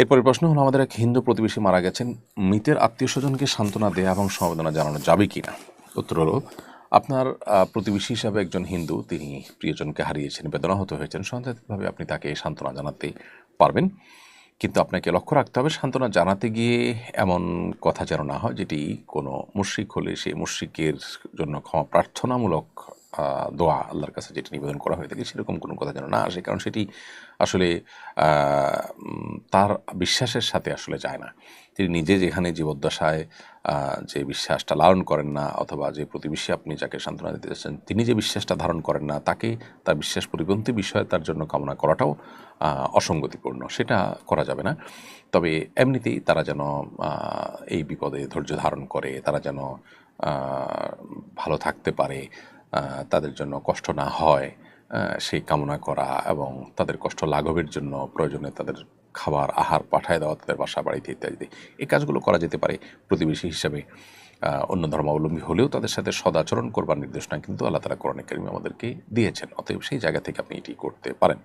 এরপরের প্রশ্ন হলো, আমাদের এক হিন্দু প্রতিবেশী মারা গেছেন, মৃতের আত্মীয় স্বজনকে সান্ত্বনা দেয়া এবং সমবেদনা জানানো যাবে কিনা? উত্তর হলো, আপনার প্রতিবেশী হিসাবে একজন হিন্দু, তিনি প্রিয়জনকে হারিয়েছেন, বেদনাহত হয়েছেন, সন্দেহভাবে আপনি তাকে সান্ত্বনা জানাতে পারবেন। কিন্তু আপনাকে লক্ষ্য রাখতে হবে, সান্ত্বনা জানাতে গিয়ে এমন কথা যেন না হয় যেটি কোনো মুশরিক হলে সেই মুশরিকের জন্য ক্ষমা প্রার্থনামূলক দোয়া আল্লাহর কাছে যেটি নিবেদন করা হয়ে থাকে, সেরকম কোনো কথা যেন না আসে। কারণ সেটি আসলে তার বিশ্বাসের সাথে আসলে যায় না। তিনি নিজে যেখানে জীবদ্দশায় যে বিশ্বাসটা লালন করেন না, অথবা যে প্রতিবেশী আপনি যাকে সান্ত্বনা দিতে চাচ্ছেন তিনি যে বিশ্বাসটা ধারণ করেন না, তাকে তার বিশ্বাস পরিপন্থী বিষয়ে তার জন্য কামনা করাটাও অসঙ্গতিপূর্ণ, সেটা করা যাবে না। তবে এমনিতেই তারা যেন এই বিপদে ধৈর্য ধারণ করে, তারা যেন ভালো থাকতে পারে, তাদের জন্য কষ্ট না হয়, সেই কামনা করা, এবং তাদের কষ্ট লাঘবের জন্য প্রয়োজনে তাদের খাবার আহার পাঠায় দেওয়া, তাদের বাসা বাড়িতে ইত্যাদি, এই কাজগুলো করা যেতে পারে। প্রতিবেশী হিসাবে অন্য ধর্মাবলম্বী হলেও তাদের সাথে সদাচরণ করবার নির্দেশনা কিন্তু আল্লাহ তাআলা কোরআনে কারিমে আমাদেরকে দিয়েছেন। অতএব সেই জায়গা থেকে আপনি এটি করতে পারেন।